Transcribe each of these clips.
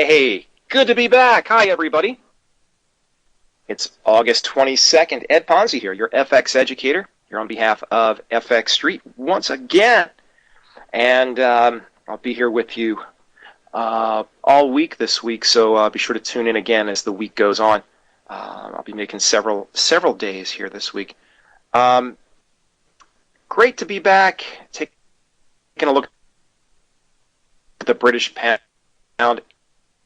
Hey, good to be back. Hi, everybody. It's August 22nd. Ed Ponsi here, your FX educator, here on behalf of FX Street once again. And I'll be here with you all week this week, so be sure to tune in again as the week goes on. I'll be making several days here this week. Great to be back. Taking a look at the British pound.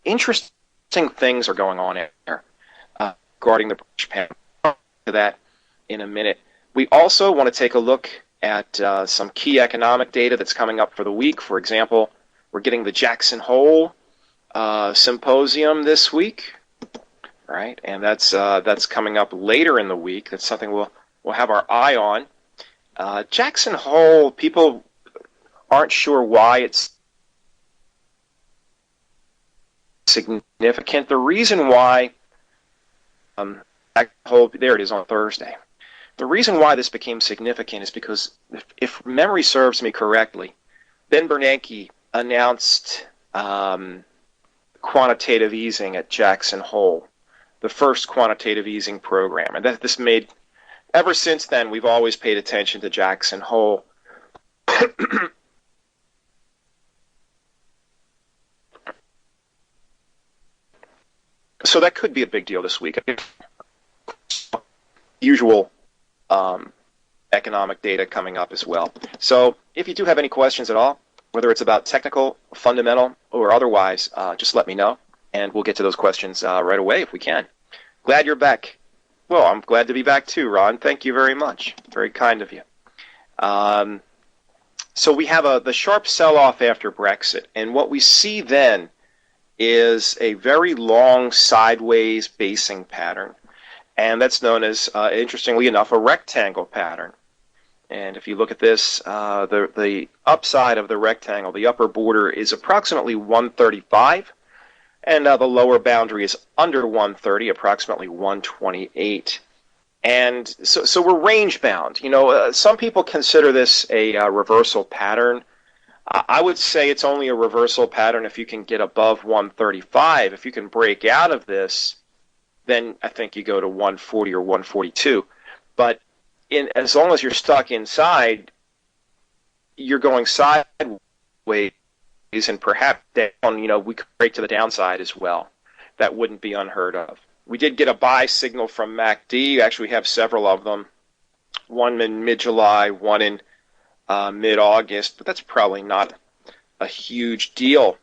Interesting things are going on here regarding the British pound. To that in a minute. We also want to take a look at some key economic data that's coming up for the week. For example, we're getting the Jackson Hole symposium this week, right? And that's coming up later in the week. That's something we'll have our eye on. Jackson Hole, people aren't sure why it's significant. The reason why, there it is on Thursday. The reason why this became significant is because, if memory serves me correctly, Ben Bernanke announced quantitative easing at Jackson Hole, the first quantitative easing program. And this made, ever since then, we've always paid attention to Jackson Hole. So that could be a big deal this week. Usual economic data coming up as well. So if you do have any questions at all, whether it's about technical, fundamental, or otherwise, just let me know, and we'll get to those questions right away if we can. Glad you're back. Well, I'm glad to be back too, Ron. Thank you very much. Very kind of you. So we have the sharp sell-off after Brexit, and what we see then is a very long sideways basing pattern, and that's known as, interestingly enough, a rectangle pattern. And if you look at this, the upside of the rectangle, the upper border, is approximately 135, and the lower boundary is under 130, approximately 128. And so we're range bound. You know, some people consider this a reversal pattern. I would say it's only a reversal pattern if you can get above 135. If you can break out of this, then I think you go to 140 or 142. But as long as you're stuck inside, you're going sideways and perhaps down. You know, we could break to the downside as well. That wouldn't be unheard of. We did get a buy signal from MACD. Actually, we have several of them. One in mid-July, one in mid-August, but that's probably not a huge deal.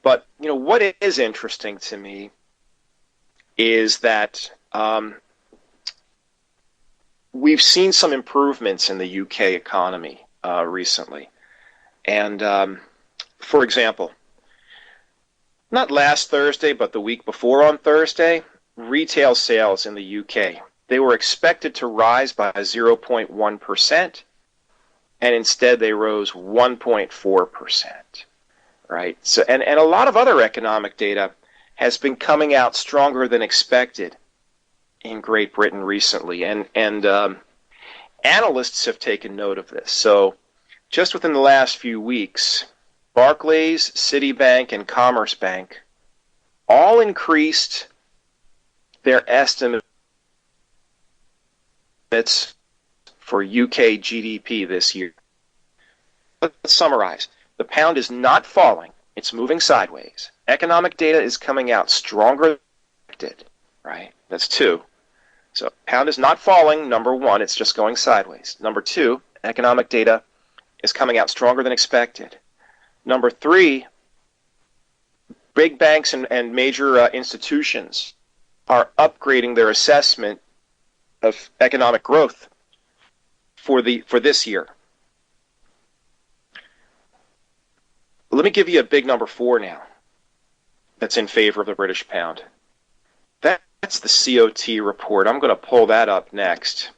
But, you know, what is interesting to me is that we've seen some improvements in the UK economy recently. And, for example, not last Thursday, but the week before on Thursday, retail sales in the UK, they were expected to rise by 0.1%. And instead they rose 1.4%, right? So, and a lot of other economic data has been coming out stronger than expected in Great Britain recently, and analysts have taken note of this. So just within the last few weeks, Barclays, Citibank, and Commerce Bank all increased their estimates for UK GDP this year. Let's summarize. The pound is not falling. It's moving sideways. Economic data is coming out stronger than expected, right? That's two. So pound is not falling, number one. It's just going sideways. Number two, economic data is coming out stronger than expected. Number three, big banks and major institutions are upgrading their assessment of economic growth for this year. Let me give you a big number four now that's in favor of the British pound. That's the COT report. I'm going to pull that up next.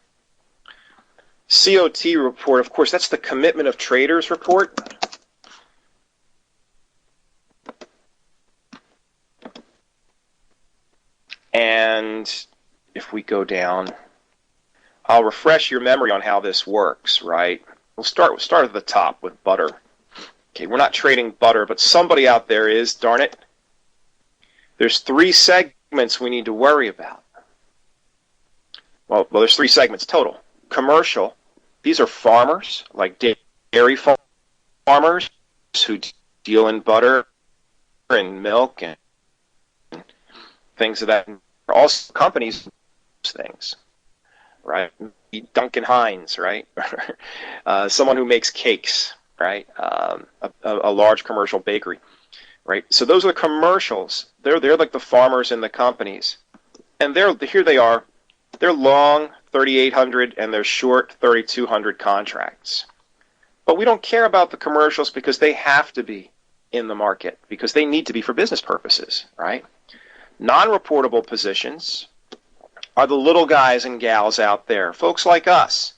COT report, of course, that's the Commitment of Traders report. And if we go down, I'll refresh your memory on how this works, right? We'll start at the top with butter. Okay, we're not trading butter, but somebody out there is, darn it. There's three segments we need to worry about. Well, there's three segments total. Commercial, these are farmers, like dairy farmers who deal in butter and milk and things of that. Also companies, things, right? Duncan Hines, right? Someone who makes cakes, right? A large commercial bakery, right? So those are the commercials. They're like the farmers and the companies, and here they are. They're long 3,800 and they're short 3,200 contracts. But we don't care about the commercials because they have to be in the market because they need to be for business purposes, right? Non-reportable positions are the little guys and gals out there, folks like us.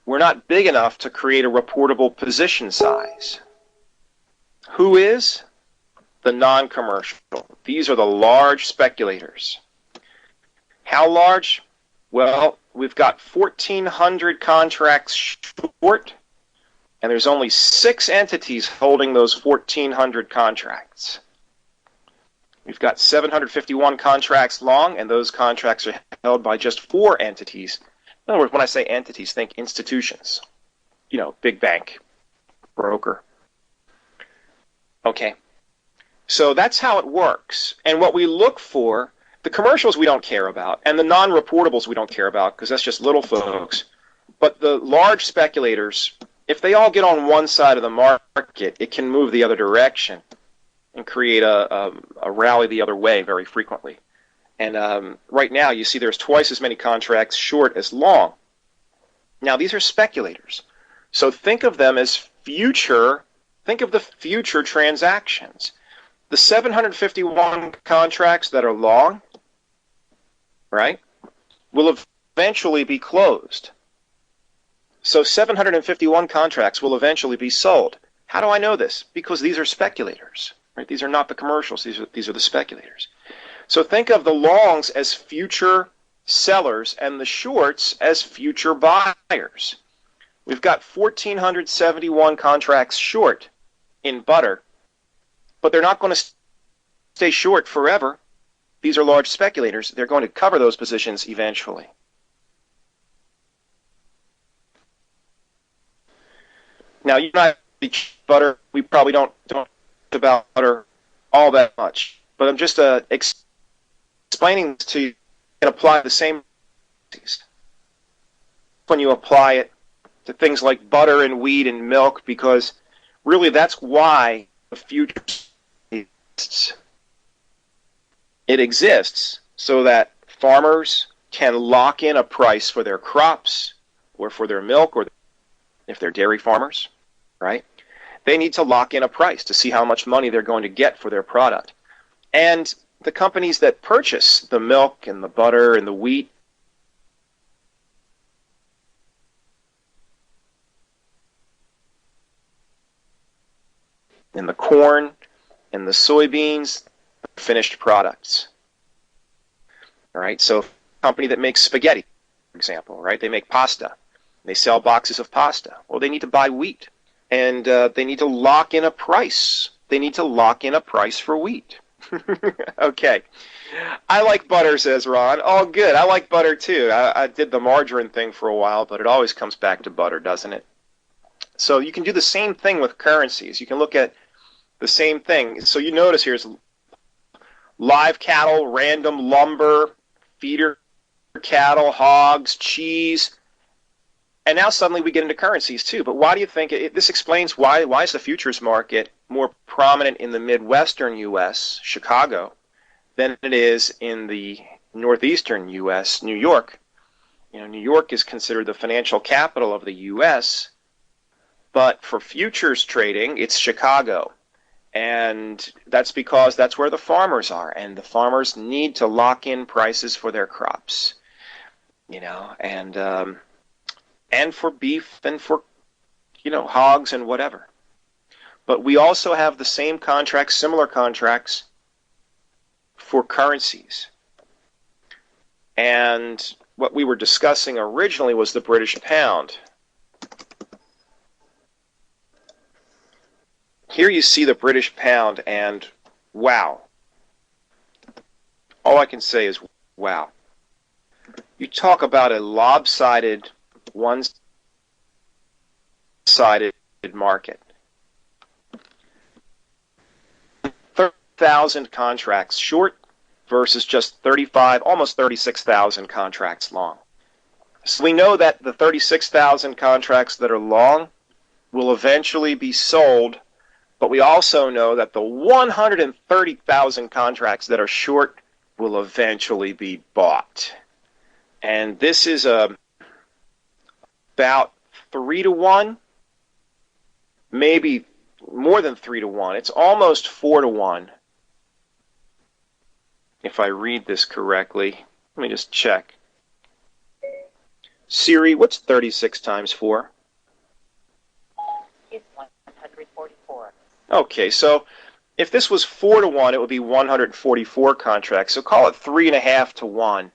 We're not big enough to create a reportable position size. Who is? The non-commercial. These are the large speculators. How large? Well, we've got 1,400 contracts short, and there's only 6 entities holding those 1,400 contracts. We've got 751 contracts long, and those contracts are held by just 4 entities. In other words, when I say entities, think institutions. You know, big bank, broker. Okay. So that's how it works. And what we look for, the commercials we don't care about, and the non-reportables we don't care about because that's just little folks. But the large speculators, if they all get on one side of the market, it can move the other direction and create a rally the other way very frequently. And right now, you see there's twice as many contracts short as long. Now, these are speculators. So think of them as think of the future transactions. The 751 contracts that are long, right, will eventually be closed. So 751 contracts will eventually be sold. How do I know this? Because these are speculators, right? These are not the commercials. These are the speculators. So think of the longs as future sellers and the shorts as future buyers. We've got 1,471 contracts short in butter, but they're not going to stay short forever. These are large speculators. They're going to cover those positions eventually. Now, you and I, butter, we probably don't about butter all that much, but I'm just explaining to you can apply the same when you apply it to things like butter and wheat and milk, because really that's why the future exists. It exists so that farmers can lock in a price for their crops or for their milk, or if they're dairy farmers, right? They need to lock in a price to see how much money they're going to get for their product. And the companies that purchase the milk and the butter and the wheat and the corn and the soybeans, finished products. All right, so a company that makes spaghetti, for example, right? They make pasta. They sell boxes of pasta. Well, they need to buy wheat, and they need to lock in a price. They need to lock in a price for wheat. Okay. I like butter, says Ron. Oh, good. I like butter, too. I did the margarine thing for a while, but it always comes back to butter, doesn't it? So you can do the same thing with currencies. You can look at the same thing. So you notice here's live cattle, random lumber, feeder cattle, hogs, cheese. And now suddenly we get into currencies too. But why do you think this explains why is the futures market more prominent in the Midwestern U.S., Chicago, than it is in the Northeastern U.S., New York? You know, New York is considered the financial capital of the U.S., but for futures trading, it's Chicago. And that's because that's where the farmers are, and the farmers need to lock in prices for their crops, you know, and for beef and for, you know, hogs and whatever. But we also have the same contracts, similar contracts for currencies. And what we were discussing originally was the British pound. Here you see the British pound, and wow, all I can say is, wow. You talk about a lopsided, one-sided market. 30,000 contracts short versus just 35, almost 36,000 contracts long. So we know that the 36,000 contracts that are long will eventually be sold, but we also know that the 130,000 contracts that are short will eventually be bought. And this is about 3 to 1, maybe more than 3 to 1. It's almost 4 to 1. If I read this correctly, let me just check. Siri, what's 36 times 4? It's 144. Okay, so if this was 4 to 1, it would be 144 contracts. So call it 3.5 to 1.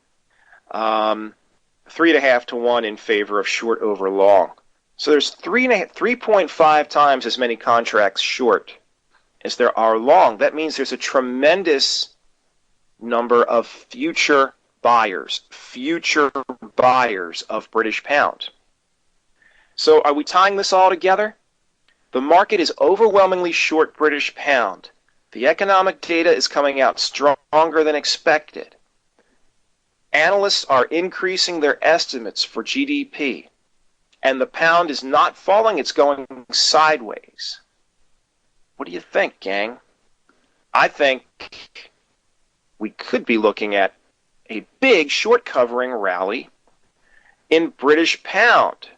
3.5 to 1 in favor of short over long. So there's 3.5 times as many contracts short as there are long. That means there's a tremendous number of future buyers of British pound. So are we tying this all together? The market is overwhelmingly short British pound. The economic data is coming out stronger than expected. Analysts are increasing their estimates for GDP, and the pound is not falling, it's going sideways. What do you think, gang? I think we could be looking at a big short covering rally in British pound.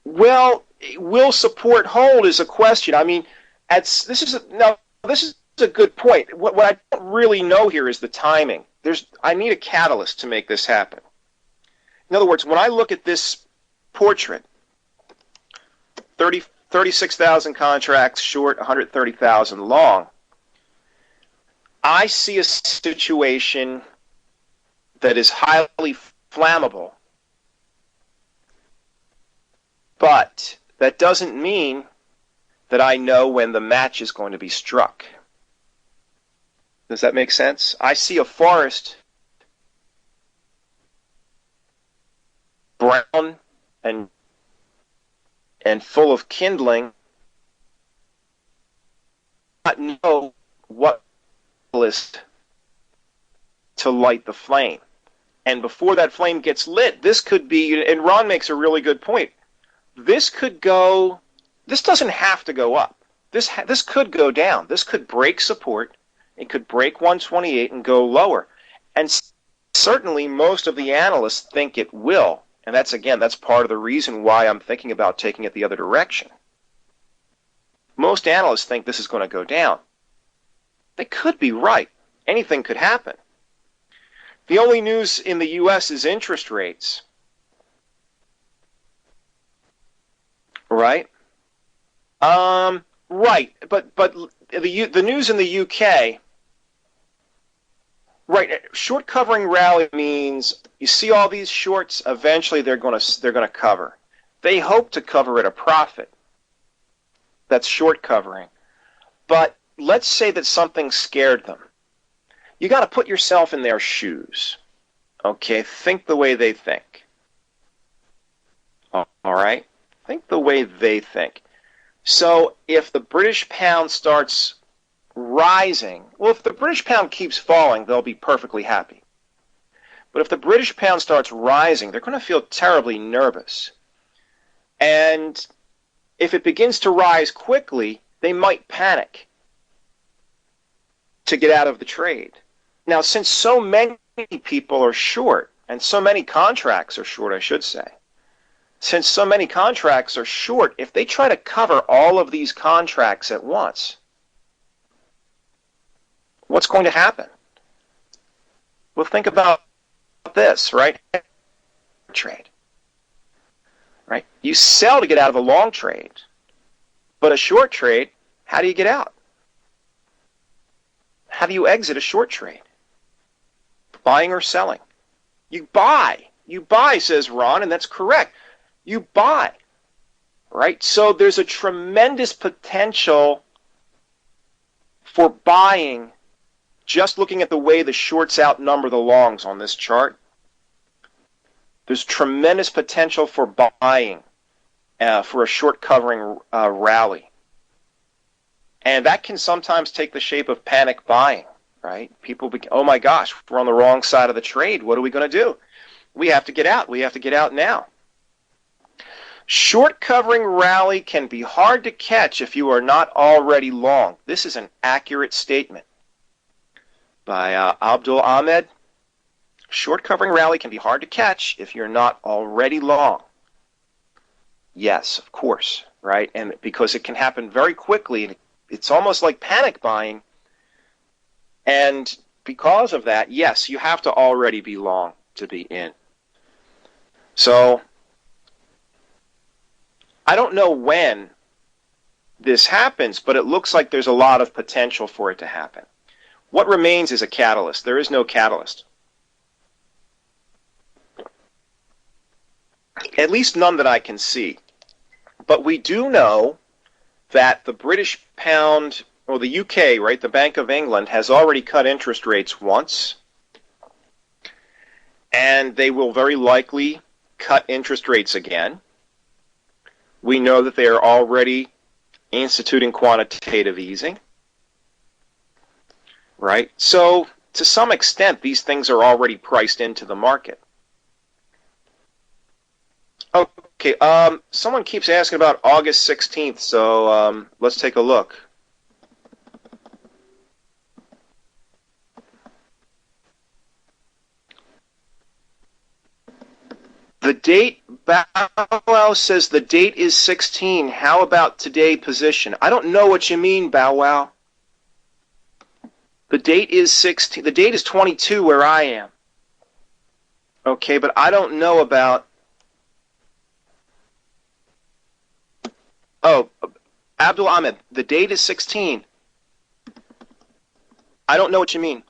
Well, will support hold is a question. I mean, this is a good point. What I don't really know here is the timing. I need a catalyst to make this happen. In other words, when I look at this portrait, 36,000 contracts short, 130,000 long, I see a situation that is highly flammable, but that doesn't mean that I know when the match is going to be struck. Does that make sense? I see a forest brown and full of kindling. I don't know what list to light the flame. And before that flame gets lit, this could be, and Ron makes a really good point, this doesn't have to go up. This could go down. This could break support. It could break 128 and go lower. And certainly most of the analysts think it will. And that's part of the reason why I'm thinking about taking it the other direction. Most analysts think this is going to go down. They could be right. Anything could happen. The only news in the U.S. is interest rates. Right? Right. But the news in the UK, right, short covering rally means you see all these shorts, eventually they're going to cover. They hope to cover at a profit. That's short covering. But let's say that something scared them. You got to put yourself in their shoes. Okay, think the way they think. All right? Think the way they think. So if the British pound starts rising, well, if the British pound keeps falling, they'll be perfectly happy. But if the British pound starts rising, they're going to feel terribly nervous. And if it begins to rise quickly, they might panic to get out of the trade. Now, since so many people are short, and so many contracts are short, I should say, since so many contracts are short, if they try to cover all of these contracts at once, what's going to happen? Well, think about this, right? Trade. Right? You sell to get out of a long trade, but a short trade, how do you get out? How do you exit a short trade? Buying or selling? You buy. You buy, says Ron, and that's correct. You buy. Right? So there's a tremendous potential for buying, just looking at the way the shorts outnumber the longs on this chart, there's tremendous potential for buying for a short covering rally. And that can sometimes take the shape of panic buying, right? People, oh my gosh, we're on the wrong side of the trade. What are we going to do? We have to get out. We have to get out now. Short covering rally can be hard to catch if you are not already long. This is an accurate statement by Abdul Ahmed. Short covering rally can be hard to catch if you're not already long. Yes, of course, right? And because it can happen very quickly, it's almost like panic buying. And because of that, yes, you have to already be long to be in. So I don't know when this happens, but it looks like there's a lot of potential for it to happen. What remains is a catalyst. There is no catalyst. At least none that I can see. But we do know that the British pound, or the UK, right, the Bank of England, has already cut interest rates once. And they will very likely cut interest rates again. We know that they are already instituting quantitative easing, right? So, to some extent, these things are already priced into the market. Okay, someone keeps asking about August 16th, so let's take a look. The date, Bow Wow says the date is 16. How about today position? I don't know what you mean, Bow Wow. The date is 16. The date is 22 where I am. Okay, but I don't know about... Oh, Abdul Ahmed, the date is 16. I don't know what you mean.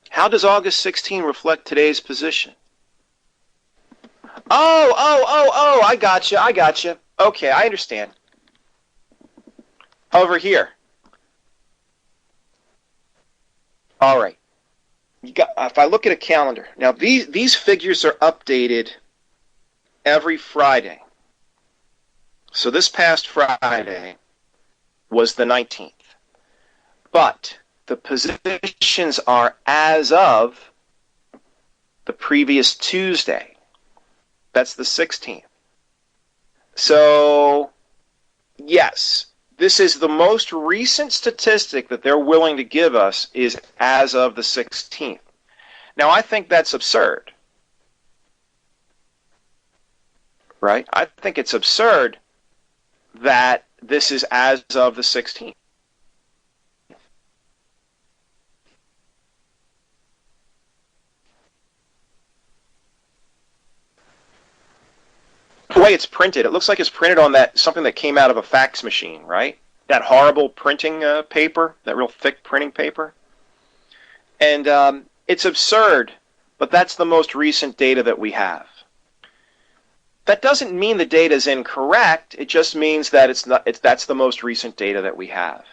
How does August 16 reflect today's position? Oh, I gotcha. Okay, I understand. Over here. All right. If I look at a calendar, now these figures are updated every Friday. So this past Friday was the 19th. But the positions are as of the previous Tuesday. That's the 16th. So, yes, this is the most recent statistic that they're willing to give us is as of the 16th. Now, I think that's absurd. Right? I think it's absurd that this is as of the 16th. The way it's printed, it looks like it's printed on that something that came out of a fax machine, right? That horrible printing paper, that real thick printing paper. And it's absurd, but that's the most recent data that we have. That doesn't mean the data is incorrect. It just means that that's the most recent data that we have.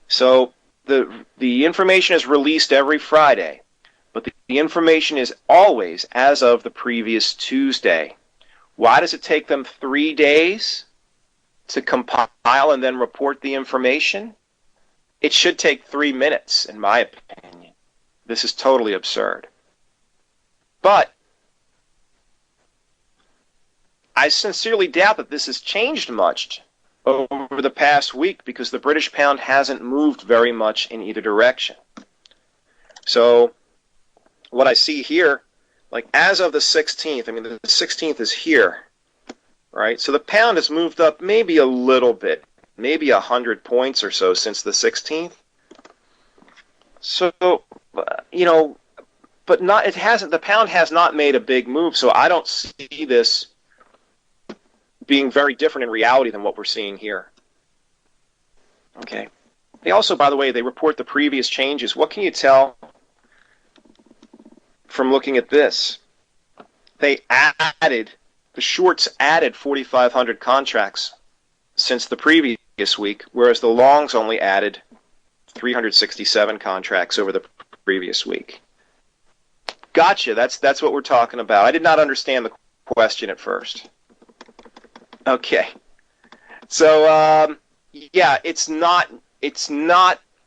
So the information is released every Friday, but the information is always as of the previous Tuesday. Why does it take them 3 days to compile and then report the information? It should take 3 minutes, in my opinion. This is totally absurd. But I sincerely doubt that this has changed much over the past week because the British pound hasn't moved very much in either direction. So what I see here, like as of the 16th, I mean the 16th is here, right? So the pound has moved up maybe a little bit, maybe 100 points or so since the 16th. So, but not, it hasn't, the pound has not made a big move, so I don't see this being very different in reality than what we're seeing here. Okay. They also, by the way, they report the previous changes. What can you tell from looking at this? They added, the shorts added 4,500 contracts since the previous week, whereas the longs only added 367 contracts over the previous week. Gotcha. That's what we're talking about. I did not understand the question at first. Okay. So yeah, it's not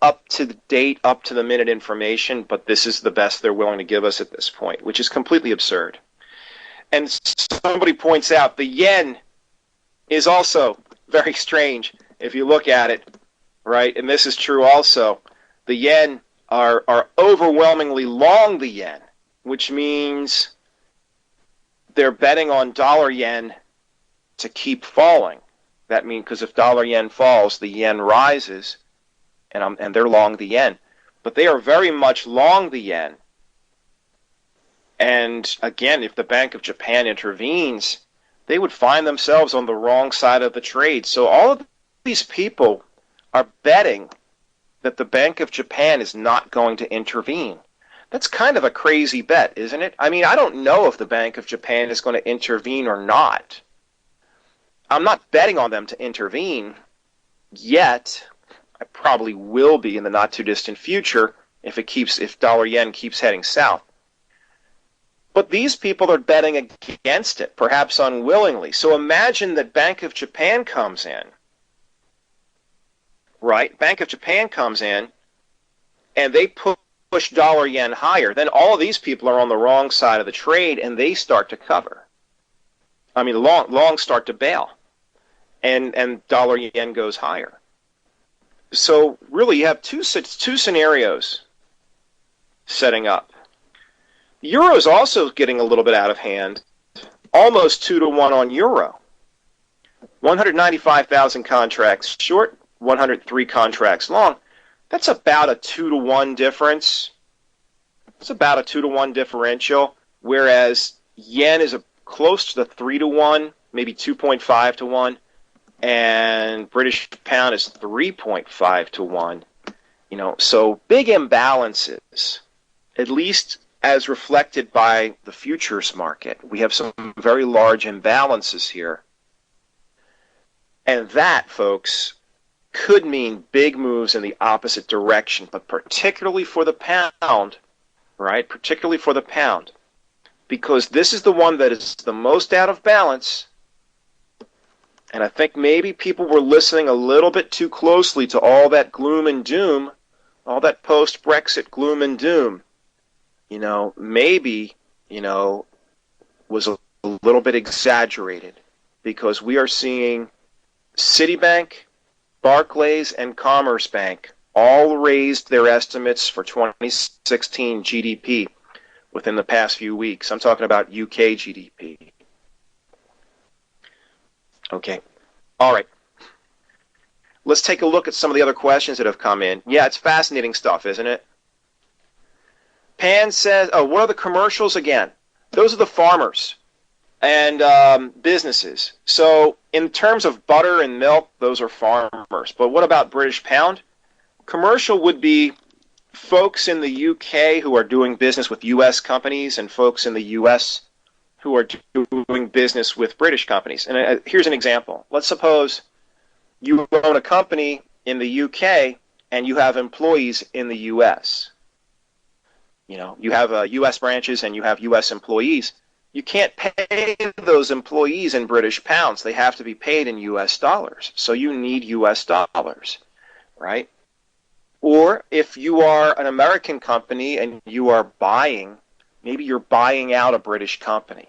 up to the date, up to the minute information, but this is the best they're willing to give us at this point, which is completely absurd. And somebody points out the yen is also very strange if you look at it, right? And this is true also. The yen are overwhelmingly long the yen, which means they're betting on dollar yen to keep falling. That means because if dollar yen falls, the yen rises, and they're long the yen. But they are very much long the yen. And again, if the Bank of Japan intervenes, they would find themselves on the wrong side of the trade. So all of these people are betting that the Bank of Japan is not going to intervene. That's kind of a crazy bet, isn't it? I mean, I don't know if the Bank of Japan is going to intervene or not. I'm not betting on them to intervene yet. I probably will be in the not too distant future if dollar yen keeps heading south. But these people are betting against it, perhaps unwillingly. So imagine that Bank of Japan comes in, right? Bank of Japan comes in, and they push dollar yen higher. Then all of these people are on the wrong side of the trade, and they start to cover. I mean, long start to bail, and dollar yen goes higher. So really, you have two scenarios setting up. Euro is also getting a little bit out of hand, almost 2-to-1 on euro. 195,000 contracts short, 103 contracts long. That's about a 2-to-1 difference. It's about a 2-to-1 differential, whereas yen is close to the 3-to-1, maybe 2.5-to-1, and British pound is 3.5-to-1. So big imbalances, at least as reflected by the futures market. We have some very large imbalances here. And that, folks, could mean big moves in the opposite direction, but particularly for the pound, right? Particularly for the pound, because this is the one that is the most out of balance. And I think maybe people were listening a little bit too closely to all that gloom and doom, all that post-Brexit gloom and doom. Maybe, was a little bit exaggerated, because we are seeing Citibank, Barclays, and Commerce Bank all raised their estimates for 2016 GDP within the past few weeks. I'm talking about UK GDP. Okay. All right. Let's take a look at some of the other questions that have come in. Yeah, it's fascinating stuff, isn't it? Pan says, what are the commercials again? Those are the farmers and businesses. So in terms of butter and milk, those are farmers. But what about British pound? Commercial would be folks in the UK who are doing business with US companies and folks in the US who are doing business with British companies. And here's an example. Let's suppose you own a company in the UK and you have employees in the US. You have U.S. branches and you have U.S. employees. You can't pay those employees in British pounds. They have to be paid in U.S. dollars. So you need U.S. dollars, right? Or if you are an American company and you are maybe you're buying out a British company.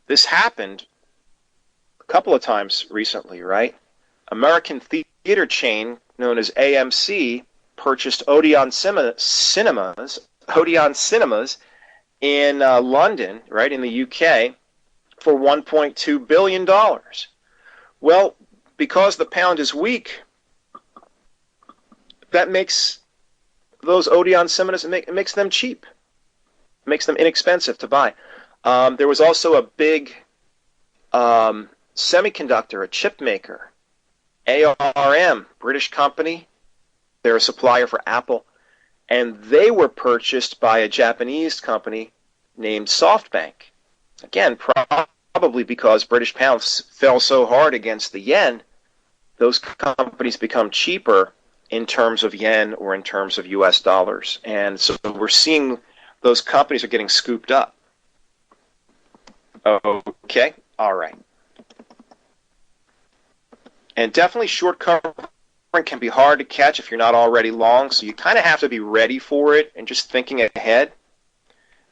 This happened a couple of times recently, right? American theater chain known as AMC purchased Odeon Cinemas in London, right, in the UK, for $1.2 billion. Well, because the pound is weak, that makes those Odeon Cinemas, it makes them cheap. It makes them inexpensive to buy. There was also a big semiconductor, a chip maker, ARM, British company. They're a supplier for Apple. And they were purchased by a Japanese company named SoftBank. Again, probably because British pounds fell so hard against the yen those companies become cheaper in terms of yen or in terms of US dollars. And so we're seeing those companies are getting scooped up. Okay, all right. And definitely short covering can be hard to catch if you're not already long, so you kind of have to be ready for it and just thinking ahead.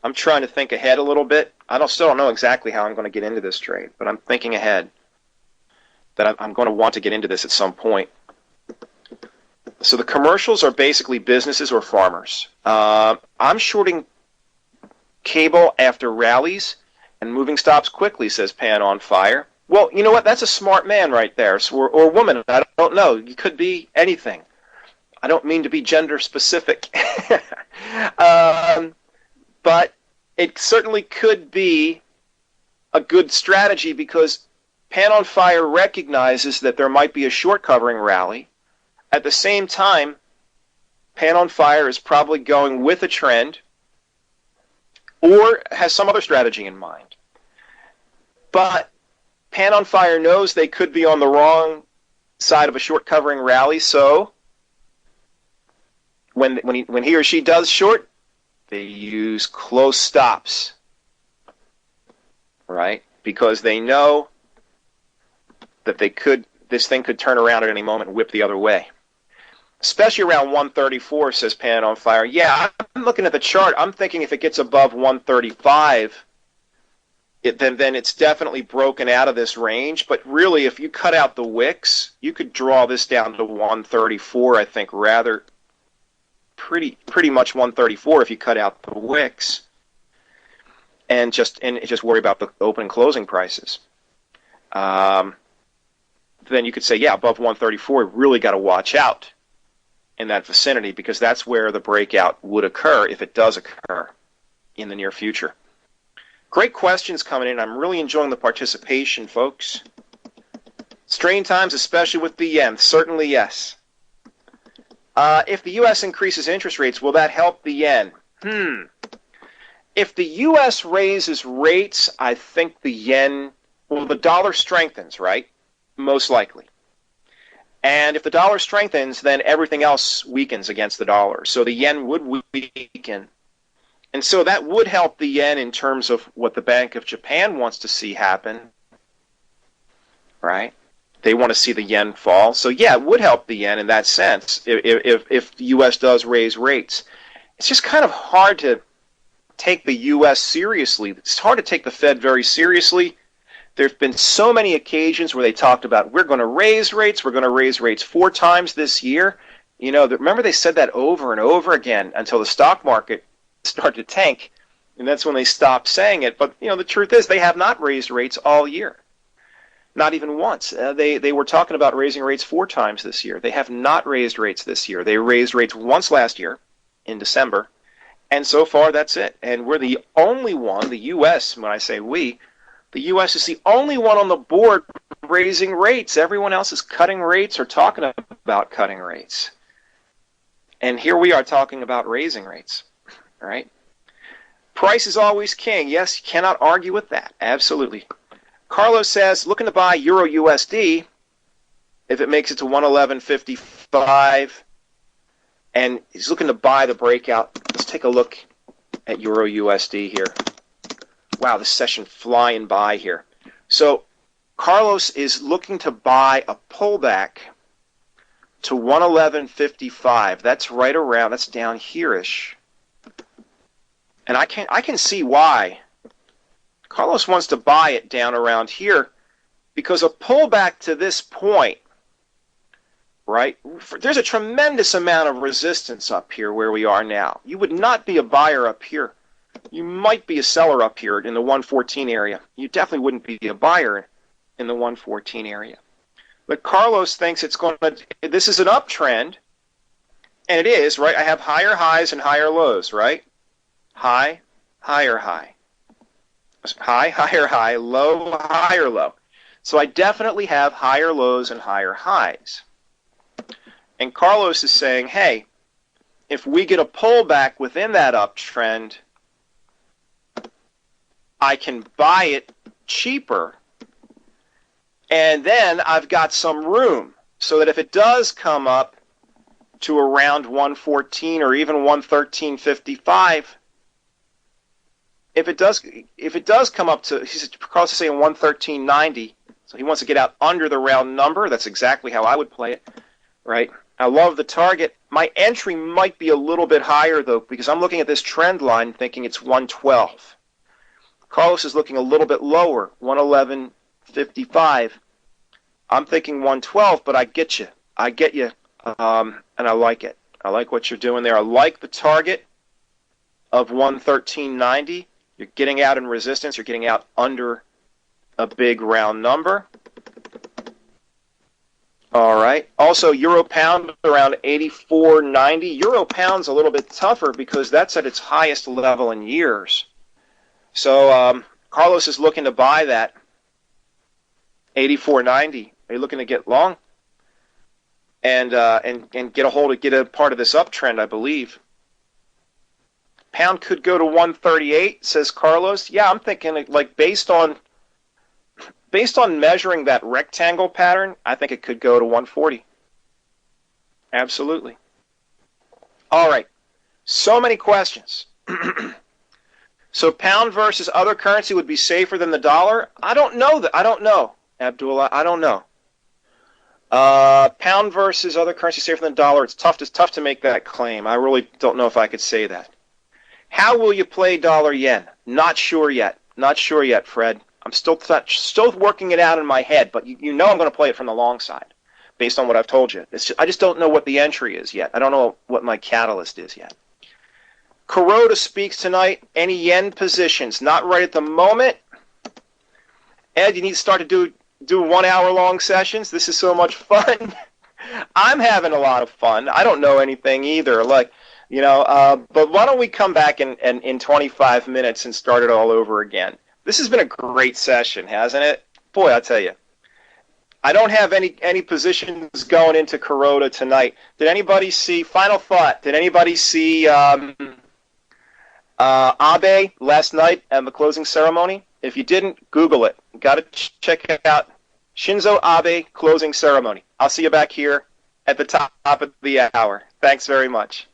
I'm trying to think ahead a little bit. Still don't know exactly how I'm going to get into this trade, but I'm thinking ahead that I'm going to want to get into this at some point. So the commercials are basically businesses or farmers. I'm shorting cable after rallies and moving stops quickly, says Pan on Fire. Well, you know what? That's a smart man right there, or woman. I don't know. You could be anything. I don't mean to be gender specific. But it certainly could be a good strategy because Pan on Fire recognizes that there might be a short covering rally. At the same time, Pan on Fire is probably going with a trend or has some other strategy in mind. But Pan on Fire knows they could be on the wrong side of a short covering rally, so when he or she does short, they use close stops, right? Because they know that this thing could turn around at any moment and whip the other way. Especially around 134, says Pan on Fire. Yeah, I'm looking at the chart. I'm thinking if it gets above 135, then it's definitely broken out of this range. But really, if you cut out the wicks, you could draw this down to 134, I think, rather pretty much 134 if you cut out the wicks and just worry about the open and closing prices. Then you could say, yeah, above 134, really got to watch out in that vicinity because that's where the breakout would occur if it does occur in the near future. Great questions coming in. I'm really enjoying the participation, folks. Strain times, especially with the yen. Certainly, yes. If the U.S. increases interest rates, will that help the yen? If the U.S. raises rates, I think the yen, the dollar strengthens, right? Most likely. And if the dollar strengthens, then everything else weakens against the dollar. So the yen would weaken. And so that would help the yen in terms of what the Bank of Japan wants to see happen, right? They want to see the yen fall. So yeah, it would help the yen in that sense if the U.S. does raise rates. It's just kind of hard to take the U.S. seriously. It's hard to take the Fed very seriously. There have been so many occasions where they talked about, we're going to raise rates 4 times this year. You know, remember they said that over and over again until the stock market started to tank, and that's when they stopped saying it. But, you know, the truth is they have not raised rates all year. Not even once. They were talking about raising rates 4 times this year. They have not raised rates this year. They raised rates once last year in December, and so far that's it. And we're the only one, the U.S., when I say we, the U.S. is the only one on the board raising rates. Everyone else is cutting rates or talking about cutting rates. And here we are talking about raising rates, right? Price is always king. Yes, you cannot argue with that. Absolutely. Carlos says, looking to buy Euro USD if it makes it to 111.55. And he's looking to buy the breakout. Let's take a look at Euro USD here. Wow, this session flying by here. So Carlos is looking to buy a pullback to 111.55. That's right around, that's down here-ish. And I can see why. Carlos wants to buy it down around here because a pullback to this point, right? There's a tremendous amount of resistance up here where we are now. You would not be a buyer up here. You might be a seller up here in the 114 area. You definitely wouldn't be a buyer in the 114 area. But Carlos thinks it's going to, this is an uptrend, and it is, right? I have higher highs and higher lows, right? High, higher high. High, higher high, low, higher low. So I definitely have higher lows and higher highs. And Carlos is saying, hey, if we get a pullback within that uptrend, I can buy it cheaper, and then I've got some room. so that if it does come up to around 114 or even 113.55, if it does come up to, Carlos is saying 113.90, so he wants to get out under the round number. That's exactly how I would play it, right? I love the target. My entry might be a little bit higher, though, because I'm looking at this trend line thinking it's 112. Carlos is looking a little bit lower, 111.55. I'm thinking 112, but I get you. I get you, and I like it. I like what you're doing there. I like the target of 113.90. You're getting out in resistance. You're getting out under a big round number. All right. Also, euro pound around 84.90. Euro pound's a little bit tougher because that's at its highest level in years. So Carlos is looking to buy that 84.90. Are you looking to get long and get a part of this uptrend? I believe. Pound could go to 138, says Carlos. Yeah, I'm thinking like based on measuring that rectangle pattern, I think it could go to 140. Absolutely. All right. So many questions. So pound versus other currency would be safer than the dollar? I don't know that. I don't know, Abdullah. I don't know. Pound versus other currency safer than the dollar. It's tough to make that claim. I really don't know if I could say that. How will you play dollar yen? Not sure yet. Not sure yet, Fred. I'm still working it out in my head, but you know I'm going to play it from the long side based on what I've told you. I just don't know what the entry is yet. I don't know what my catalyst is yet. Kuroda speaks tonight. Any yen positions? Not right at the moment. Ed, you need to start to do 1 hour long sessions. This is so much fun. I'm having a lot of fun. I don't know anything either. But why don't we come back in 25 minutes and start it all over again? This has been a great session, hasn't it? Boy, I tell you. I don't have any positions going into Kuroda tonight. Did anybody see, final thought, did anybody see Abe last night at the closing ceremony? If you didn't, Google it. Got to check it out. Shinzo Abe closing ceremony. I'll see you back here at the top of the hour. Thanks very much.